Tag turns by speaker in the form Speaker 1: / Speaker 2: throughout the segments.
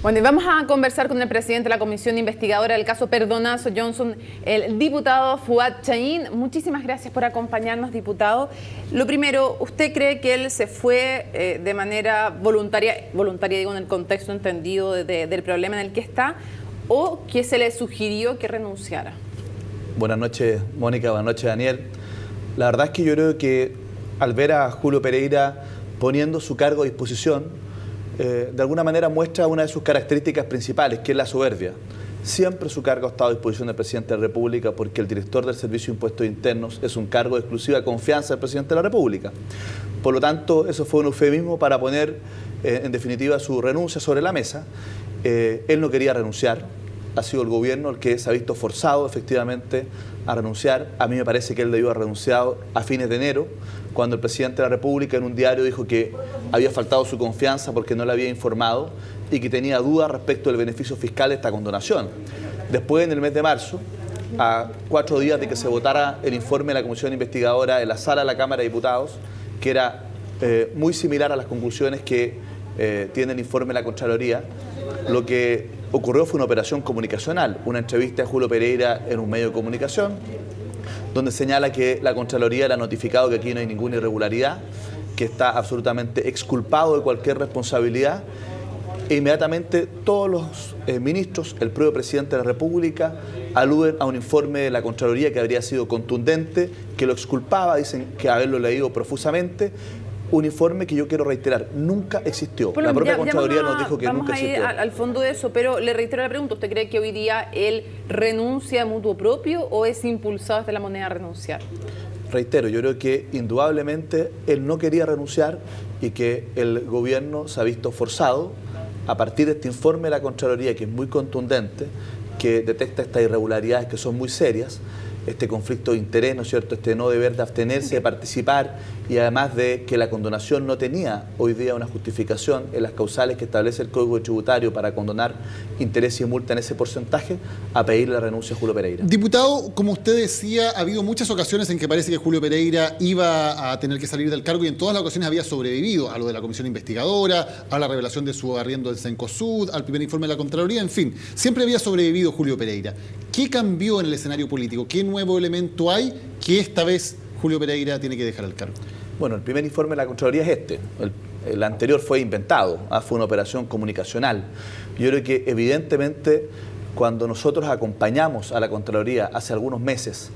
Speaker 1: Bueno, y vamos a conversar con el presidente de la Comisión Investigadora del caso Perdonazo Johnson, el diputado Fuad Chahín. Muchísimas gracias por acompañarnos, diputado. Lo primero, ¿usted cree que él se fue de manera voluntaria digo, en el contexto entendido del problema en el que está, o que se le sugirió que renunciara?
Speaker 2: Buenas noches, Mónica. Buenas noches, Daniel. La verdad es que yo creo que al ver a Julio Pereira poniendo su cargo a disposición, de alguna manera muestra una de sus características principales, que es la soberbia. Siempre su cargo ha estado a disposición del presidente de la República, porque el director del Servicio de Impuestos Internos es un cargo de exclusiva confianza del presidente de la República. Por lo tanto, eso fue un eufemismo para poner, en definitiva, su renuncia sobre la mesa. Él no quería renunciar. Ha sido el gobierno el que se ha visto forzado efectivamente a renunciar. A mí me parece que él debió haber renunciado a fines de enero, cuando el presidente de la República en un diario dijo que había faltado su confianza porque no le había informado y que tenía dudas respecto del beneficio fiscal de esta condonación. Después, en el mes de marzo, a 4 días de que se votara el informe de la Comisión Investigadora en la sala de la Cámara de Diputados, que era muy similar a las conclusiones que tiene el informe de la Contraloría, lo que ocurrió fue una operación comunicacional, una entrevista de Julio Pereira en un medio de comunicación, donde señala que la Contraloría le ha notificado que aquí no hay ninguna irregularidad, que está absolutamente exculpado de cualquier responsabilidad, e inmediatamente todos los ministros, el propio presidente de la República, aluden a un informe de la Contraloría que habría sido contundente, que lo exculpaba, dicen que haberlo leído profusamente. Un informe que yo quiero reiterar, nunca existió.
Speaker 1: Bueno,
Speaker 2: la propia Contraloría nos dijo que nunca existió.
Speaker 1: Vamos a ir al fondo de eso, pero le reitero la pregunta. ¿Usted cree que hoy día él renuncia a mutuo propio o es impulsado desde la moneda a renunciar?
Speaker 2: Reitero, yo creo que indudablemente él no quería renunciar y que el gobierno se ha visto forzado a partir de este informe de la Contraloría, que es muy contundente, que detecta estas irregularidades que son muy serias, este conflicto de interés, ¿no es cierto?, este no deber de abstenerse de participar, y además de que la condonación no tenía hoy día una justificación en las causales que establece el Código Tributario para condonar interés y multa en ese porcentaje, a pedir la renuncia a Julio Pereira.
Speaker 3: Diputado, como usted decía, ha habido muchas ocasiones en que parece que Julio Pereira iba a tener que salir del cargo y en todas las ocasiones había sobrevivido a lo de la Comisión Investigadora, a la revelación de su arriendo del Cencosud, al primer informe de la Contraloría, en fin, siempre había sobrevivido Julio Pereira. ¿Qué cambió en el escenario político? ¿Qué nuevo elemento hay que esta vez Julio Pereira tiene que dejar el cargo?
Speaker 2: Bueno, el primer informe de la Contraloría es este. El anterior fue inventado, fue una operación comunicacional. Yo creo que evidentemente cuando nosotros acompañamos a la Contraloría hace algunos meses,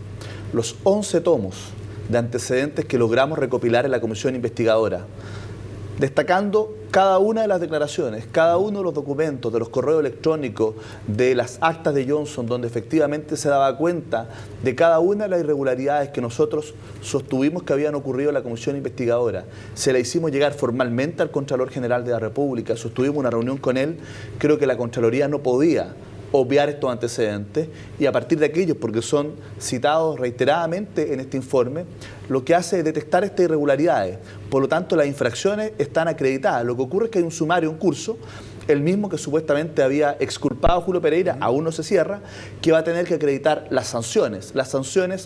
Speaker 2: los 11 tomos de antecedentes que logramos recopilar en la Comisión Investigadora, destacando cada una de las declaraciones, cada uno de los documentos, de los correos electrónicos, de las actas de Johnson, donde efectivamente se daba cuenta de cada una de las irregularidades que nosotros sostuvimos que habían ocurrido en la Comisión Investigadora. Se la hicimos llegar formalmente al Contralor General de la República, sostuvimos una reunión con él. Creo que la Contraloría no podía obviar estos antecedentes, y a partir de aquellos, porque son citados reiteradamente en este informe, lo que hace es detectar estas irregularidades. Por lo tanto, las infracciones están acreditadas. Lo que ocurre es que hay un sumario, un curso, el mismo que supuestamente había exculpado a Julio Pereira, aún no se cierra, que va a tener que acreditar las sanciones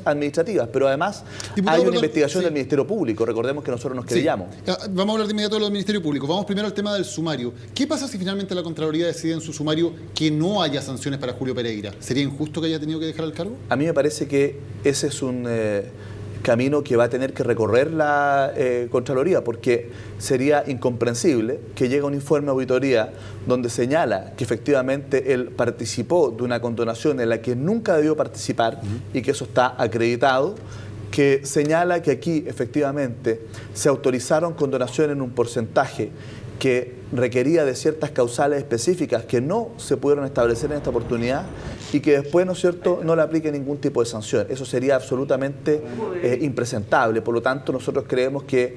Speaker 2: administrativas, pero además hay una investigación del Ministerio Público. Recordemos que nosotros nos querellamos.
Speaker 3: Vamos a hablar de inmediato de lo del Ministerio Público. Vamos primero al tema del sumario. ¿Qué pasa si finalmente la Contraloría decide en su sumario que no haya sanciones para Julio Pereira? ¿Sería injusto que haya tenido que dejar el cargo?
Speaker 2: A mí me parece que ese es un camino que va a tener que recorrer la Contraloría, porque sería incomprensible que llegue un informe de auditoría donde señala que efectivamente él participó de una condonación en la que nunca debió participar y que eso está acreditado, que señala que aquí efectivamente se autorizaron condonaciones en un porcentaje que requería de ciertas causales específicas que no se pudieron establecer en esta oportunidad, y que después, ¿no es cierto?, no le aplique ningún tipo de sanción. Eso sería absolutamente impresentable. Por lo tanto, nosotros creemos que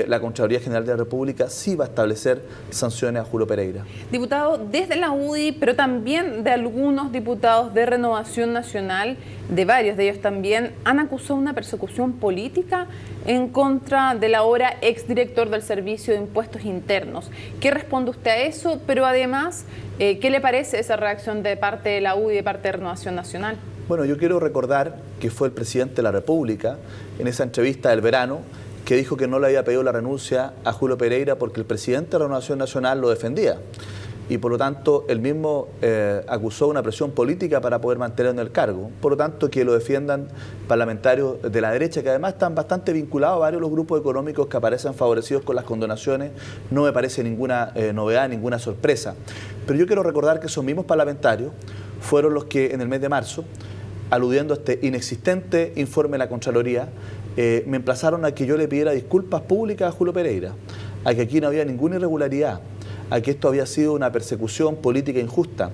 Speaker 2: la Contraloría General de la República sí va a establecer sanciones a Julio Pereira.
Speaker 1: Diputado, desde la UDI, pero también de algunos diputados de Renovación Nacional, de varios de ellos también, han acusado una persecución política en contra del ahora exdirector del Servicio de Impuestos Internos. ¿Qué responde usted a eso? Pero además, ¿qué le parece esa reacción de parte de la UDI y de parte de Renovación Nacional?
Speaker 2: Bueno, yo quiero recordar que fue el presidente de la República, en esa entrevista del verano, que dijo que no le había pedido la renuncia a Julio Pereira porque el presidente de Renovación Nacional lo defendía. y por lo tanto él mismo acusó una presión política para poder mantenerlo en el cargo. Por lo tanto, que lo defiendan parlamentarios de la derecha, que además están bastante vinculados a varios de los grupos económicos que aparecen favorecidos con las condonaciones, no me parece ninguna novedad, ninguna sorpresa. Pero yo quiero recordar que esos mismos parlamentarios fueron los que en el mes de marzo, aludiendo a este inexistente informe de la Contraloría, me emplazaron a que yo le pidiera disculpas públicas a Julio Pereira, a que aquí no había ninguna irregularidad, a que esto había sido una persecución política injusta.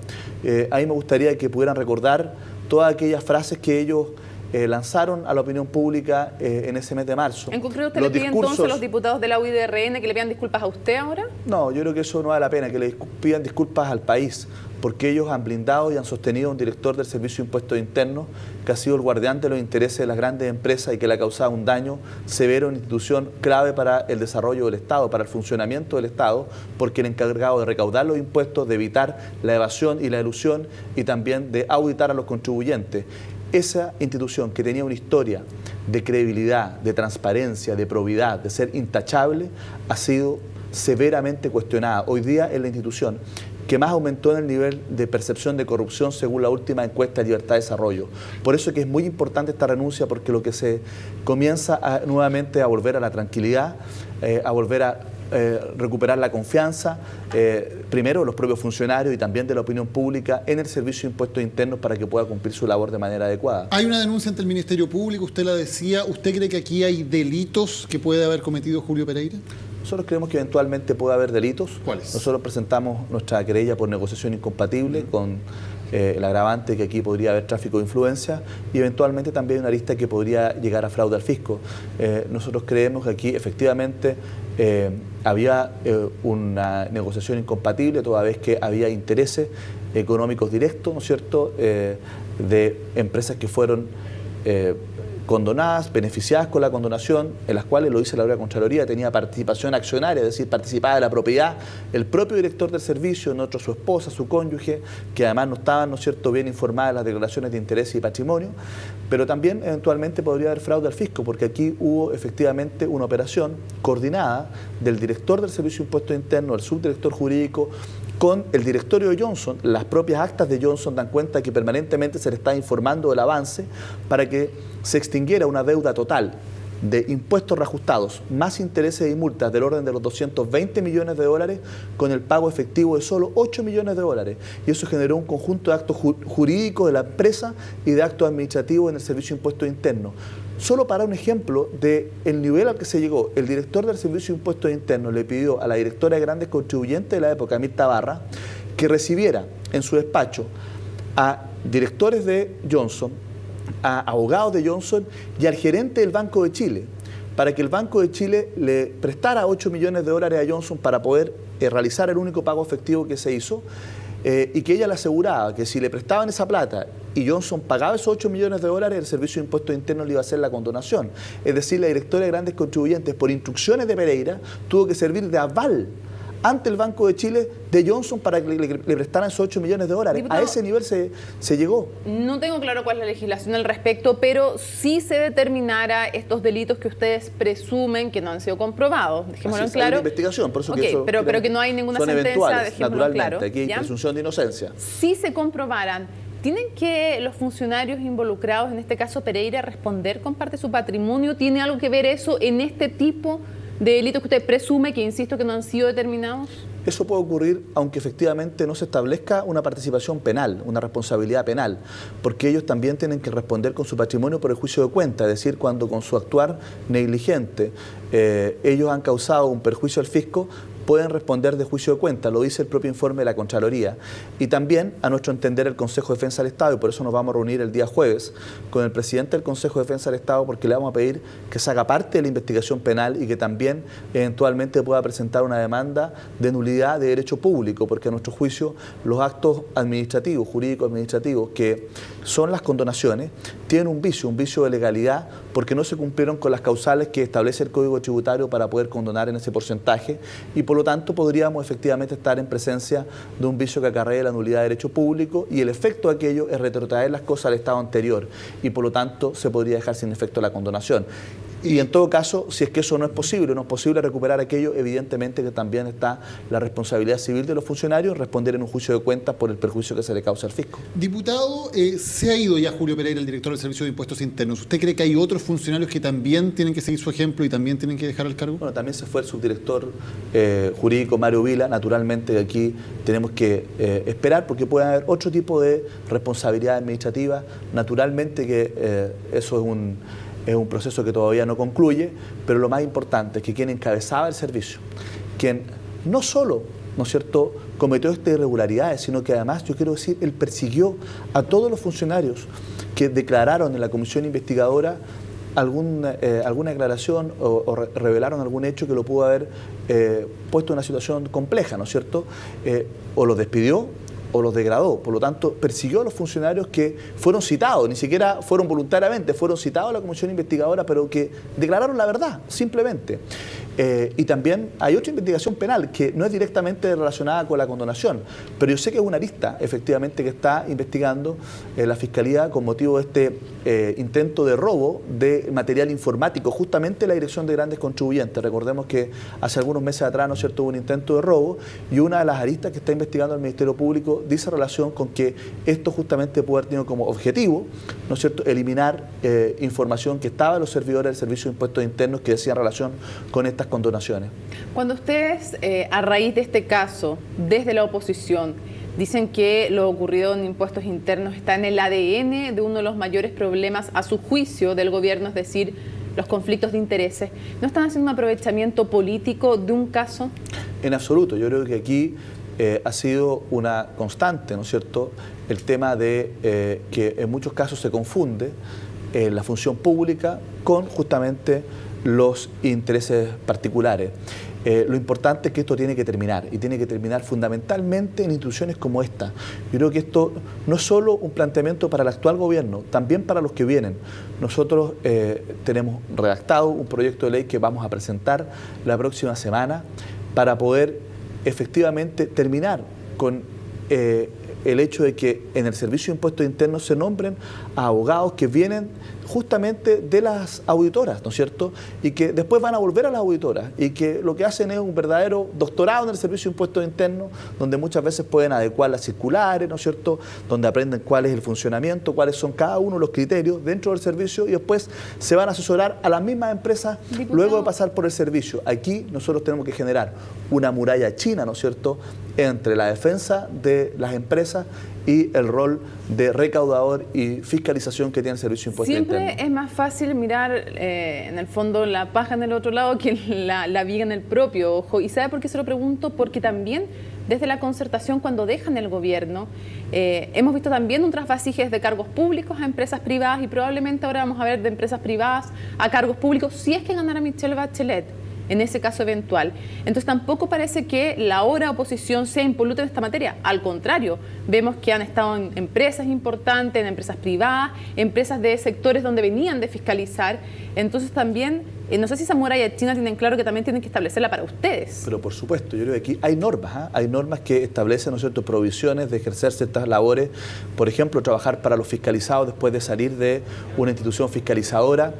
Speaker 2: A mí me gustaría que pudieran recordar todas aquellas frases que ellos lanzaron a la opinión pública en ese mes de marzo.
Speaker 1: ¿En concreto usted le pide entonces a los diputados de la UIDRN que le pidan disculpas a usted ahora?
Speaker 2: No, yo creo que eso no vale la pena, que le pidan disculpas al país, porque ellos han blindado y han sostenido a un director del Servicio de Impuestos Internos que ha sido el guardián de los intereses de las grandes empresas y que le ha causado un daño severo en una institución clave para el desarrollo del Estado, para el funcionamiento del Estado, porque era encargado de recaudar los impuestos, de evitar la evasión y la elusión y también de auditar a los contribuyentes. Esa institución que tenía una historia de credibilidad, de transparencia, de probidad, de ser intachable, ha sido severamente cuestionada. Hoy día es la institución que más aumentó en el nivel de percepción de corrupción según la última encuesta de Libertad de Desarrollo. Por eso es que es muy importante esta renuncia, porque lo que se comienza nuevamente a volver a la tranquilidad, a volver a recuperar la confianza, primero de los propios funcionarios y también de la opinión pública en el Servicio de Impuestos Internos para que pueda cumplir su labor de manera adecuada.
Speaker 3: Hay una denuncia ante el Ministerio Público, usted la decía. ¿Usted cree que aquí hay delitos que puede haber cometido Julio Pereira?
Speaker 2: Nosotros creemos que eventualmente puede haber delitos.
Speaker 3: ¿Cuáles?
Speaker 2: Nosotros presentamos nuestra querella por negociación incompatible con el agravante que aquí podría haber tráfico de influencia y eventualmente también una arista que podría llegar a fraude al fisco. Nosotros creemos que aquí efectivamente había una negociación incompatible toda vez que había intereses económicos directos, ¿no es cierto?, de empresas que fueron condonadas, beneficiadas con la condonación, en las cuales, lo dice la propia Contraloría, tenía participación accionaria, es decir, participaba de la propiedad el propio director del servicio, en otro su esposa, su cónyuge, que además no estaban, ¿no es cierto?, bien informadas de las declaraciones de interés y patrimonio, pero también eventualmente podría haber fraude al fisco, porque aquí hubo efectivamente una operación coordinada del director del Servicio de Impuestos Internos, el subdirector jurídico, con el directorio de Johnson. Las propias actas de Johnson dan cuenta que permanentemente se le está informando del avance para que se extinguiera una deuda total de impuestos reajustados, más intereses y multas del orden de los 220 millones de dólares, con el pago efectivo de solo 8 millones de dólares. Y eso generó un conjunto de actos jurídicos de la empresa y de actos administrativos en el Servicio de Impuestos Internos. Solo para un ejemplo del nivel al que se llegó, el director del Servicio de Impuestos Internos le pidió a la directora de grandes contribuyentes de la época, Mirta Barra, que recibiera en su despacho a directores de Johnson, a abogados de Johnson y al gerente del Banco de Chile, para que el Banco de Chile le prestara 8 millones de dólares a Johnson para poder realizar el único pago efectivo que se hizo, y que ella le aseguraba que si le prestaban esa plata y Johnson pagaba esos 8 millones de dólares, el Servicio de Impuestos Internos le iba a hacer la condonación. Es decir, la directora de grandes contribuyentes, por instrucciones de Pereira, tuvo que servir de aval ante el Banco de Chile de Johnson para que le prestaran esos 8 millones de dólares. Diputado, a ese nivel se llegó.
Speaker 1: No tengo claro cuál es la legislación al respecto, pero si se determinara estos delitos que ustedes presumen que no han sido comprobados, dejémoslo en claro.
Speaker 2: Hay una investigación, por eso
Speaker 1: okay,
Speaker 2: que eso,
Speaker 1: pero que no hay ninguna sentencia, dejémoslo claro.
Speaker 2: Aquí hay presunción de inocencia.
Speaker 1: Si se comprobaran, ¿tienen que los funcionarios involucrados, en este caso Pereira, responder con parte de su patrimonio? ¿Tiene algo que ver eso en este tipo de delitos que usted presume, que insisto que no han sido determinados?
Speaker 2: Eso puede ocurrir aunque efectivamente no se establezca una participación penal, una responsabilidad penal, porque ellos también tienen que responder con su patrimonio por el juicio de cuenta, es decir, cuando con su actuar negligente ellos han causado un perjuicio al fisco, pueden responder de juicio de cuenta, lo dice el propio informe de la Contraloría. Y también, a nuestro entender, el Consejo de Defensa del Estado, y por eso nos vamos a reunir el día jueves con el presidente del Consejo de Defensa del Estado, porque le vamos a pedir que se haga parte de la investigación penal y que también eventualmente pueda presentar una demanda de nulidad de derecho público, porque a nuestro juicio los actos administrativos, jurídicos administrativos, que son las condonaciones, tienen un vicio de legalidad, porque no se cumplieron con las causales que establece el Código Tributario para poder condonar en ese porcentaje, y por lo tanto podríamos efectivamente estar en presencia de un vicio que acarrea la nulidad de derecho público, y el efecto de aquello es retrotraer las cosas al estado anterior, y por lo tanto se podría dejar sin efecto la condonación. Y en todo caso, si es que eso no es posible recuperar aquello, evidentemente que también está la responsabilidad civil de los funcionarios responder en un juicio de cuentas por el perjuicio que se le causa al fisco.
Speaker 3: Diputado, se ha ido ya Julio Pereira, el director del Servicio de Impuestos Internos. ¿Usted cree que hay otros funcionarios que también tienen que seguir su ejemplo y también tienen que dejar el cargo?
Speaker 2: Bueno, también se fue el subdirector jurídico Mario Vila. Naturalmente aquí tenemos que esperar porque puede haber otro tipo de responsabilidad administrativa. Naturalmente que eso es un proceso que todavía no concluye, pero lo más importante es que quien encabezaba el servicio, quien no solo, ¿no es cierto?, cometió estas irregularidades, sino que además, yo quiero decir, él persiguió a todos los funcionarios que declararon en la comisión investigadora alguna declaración o revelaron algún hecho que lo pudo haber puesto en una situación compleja, ¿no es cierto?, o los despidió o los degradó. Por lo tanto, persiguió a los funcionarios que fueron citados, ni siquiera fueron voluntariamente, fueron citados a la comisión investigadora, pero que declararon la verdad, simplemente. Y también hay otra investigación penal que no es directamente relacionada con la condonación, pero yo sé que es una arista, efectivamente, que está investigando la Fiscalía con motivo de este intento de robo de material informático, justamente la Dirección de Grandes Contribuyentes. Recordemos que hace algunos meses atrás, ¿no es cierto?, hubo un intento de robo y una de las aristas que está investigando el Ministerio Público dice relación con que esto justamente puede haber tenido como objetivo, ¿no es cierto?, eliminar información que estaba en los servidores del Servicio de Impuestos Internos que decían relación con estas condonaciones.
Speaker 1: Cuando ustedes, a raíz de este caso, desde la oposición, dicen que lo ocurrido en impuestos internos está en el ADN de uno de los mayores problemas, a su juicio, del gobierno, es decir, los conflictos de intereses, ¿no están haciendo un aprovechamiento político de un caso?
Speaker 2: En absoluto. Yo creo que aquí ha sido una constante, ¿no es cierto?, el tema de que en muchos casos se confunde la función pública con justamente los intereses particulares. Lo importante es que esto tiene que terminar, y tiene que terminar fundamentalmente en instituciones como esta. Yo creo que esto no es solo un planteamiento para el actual gobierno, también para los que vienen. Nosotros tenemos redactado un proyecto de ley que vamos a presentar la próxima semana para poder efectivamente terminar con el hecho de que en el Servicio de Impuestos Internos se nombren a abogados que vienen justamente de las auditoras, ¿no es cierto?, y que después van a volver a las auditoras y que lo que hacen es un verdadero doctorado en el Servicio de Impuestos Internos, donde muchas veces pueden adecuar las circulares, ¿no es cierto?, donde aprenden cuál es el funcionamiento, cuáles son cada uno de los criterios dentro del servicio, y después se van a asesorar a las mismas empresas. Diputado, luego de pasar por el servicio. Aquí nosotros tenemos que generar una muralla china, ¿no es cierto?, entre la defensa de las empresas y el rol de recaudador y fiscalización que tiene el Servicio de Impuestos Internos.
Speaker 1: Siempre es más fácil mirar, en el fondo, la paja en el otro lado que la viga en el propio ojo. ¿Y sabe por qué se lo pregunto? Porque también desde la concertación, cuando dejan el gobierno, hemos visto también un trasvasijes de cargos públicos a empresas privadas, y probablemente ahora vamos a ver de empresas privadas a cargos públicos, si es que ganara Michelle Bachelet en ese caso eventual. Entonces tampoco parece que la ahora oposición sea impoluta en esta materia. Al contrario, vemos que han estado en empresas importantes, en empresas privadas, empresas de sectores donde venían de fiscalizar. Entonces también, no sé si esa muralla china tienen claro que también tienen que establecerla para ustedes.
Speaker 2: Pero por supuesto, yo creo que aquí hay normas, hay normas que establecen, ¿no es cierto?, provisiones de ejercer ciertas labores, por ejemplo, trabajar para los fiscalizados después de salir de una institución fiscalizadora.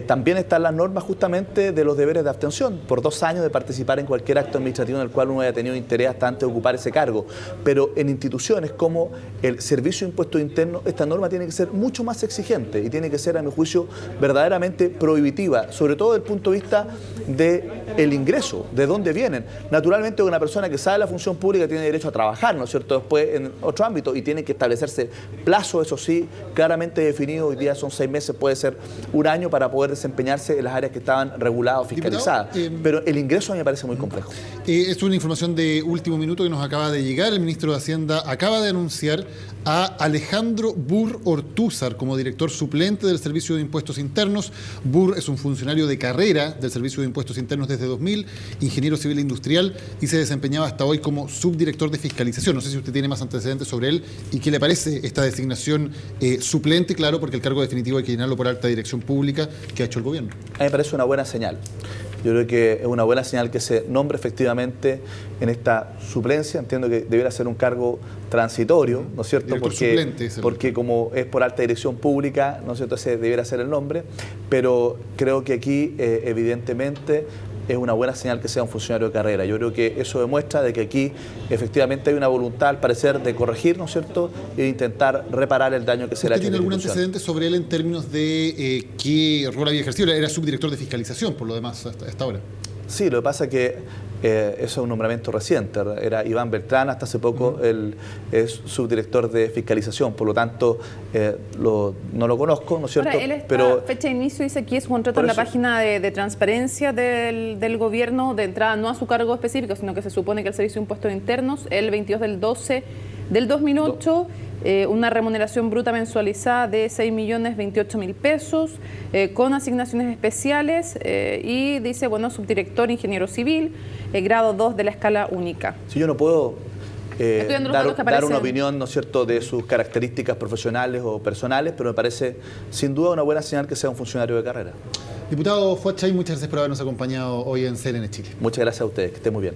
Speaker 2: También están las normas justamente de los deberes de abstención, por 2 años de participar en cualquier acto administrativo en el cual uno haya tenido interés hasta antes de ocupar ese cargo. Pero en instituciones como el Servicio de Impuestos Internos, esta norma tiene que ser mucho más exigente y tiene que ser, a mi juicio, verdaderamente prohibitiva, sobre todo desde el punto de vista del ingreso, de dónde vienen. Naturalmente, una persona que sabe la función pública tiene derecho a trabajar, ¿no es cierto?, después en otro ámbito, y tiene que establecerse plazo, eso sí, claramente definido. Hoy día son 6 meses, puede ser 1 año para poder desempeñarse en las áreas que estaban reguladas o fiscalizadas. Pero el ingreso a mí me parece muy complejo.
Speaker 3: Es una información de último minuto que nos acaba de llegar. El ministro de Hacienda acaba de anunciar a Alejandro Burr Ortúzar como director suplente del Servicio de Impuestos Internos. Burr es un funcionario de carrera del Servicio de Impuestos Internos desde 2000, ingeniero civil e industrial, y se desempeñaba hasta hoy como subdirector de fiscalización. No sé si usted tiene más antecedentes sobre él y qué le parece esta designación suplente, claro, porque el cargo definitivo hay que llenarlo por alta dirección pública que ha hecho el gobierno.
Speaker 2: A mí me parece una buena señal. Yo creo que es una buena señal que se nombre efectivamente en esta suplencia. Entiendo que debiera ser un cargo transitorio, ¿no es cierto? Porque como es por alta dirección pública, ¿no es cierto?, ese debiera ser el nombre, pero creo que aquí evidentemente es una buena señal que sea un funcionario de carrera. Yo creo que eso demuestra de que aquí efectivamente hay una voluntad, al parecer, de corregir, ¿no es cierto?, e intentar reparar el daño que se le ha hecho.
Speaker 3: ¿Usted tiene algún antecedente sobre él en términos de qué rol había ejercido? Era subdirector de fiscalización, por lo demás, hasta ahora.
Speaker 2: Sí, lo que pasa es que eso es un nombramiento reciente. Era Iván Beltrán, hasta hace poco él es subdirector de fiscalización, por lo tanto no lo conozco, ¿no es cierto?
Speaker 1: Ahora, pero fecha de inicio dice aquí es un contrato en la página de transparencia del gobierno, de entrada no a su cargo específico, sino que se supone que el Servicio de Impuestos Internos, el 22 del 12 del 2008, una remuneración bruta mensualizada de 6.028.000 pesos, con asignaciones especiales, y dice, bueno, subdirector, ingeniero civil, grado 2 de la escala única.
Speaker 2: Si yo no puedo dar una opinión, ¿no es cierto?, de sus características profesionales o personales, pero me parece sin duda una buena señal que sea un funcionario de carrera.
Speaker 3: Diputado Fuad Chay, muchas gracias por habernos acompañado hoy en CNN Chile.
Speaker 2: Muchas gracias a ustedes, que estén muy bien.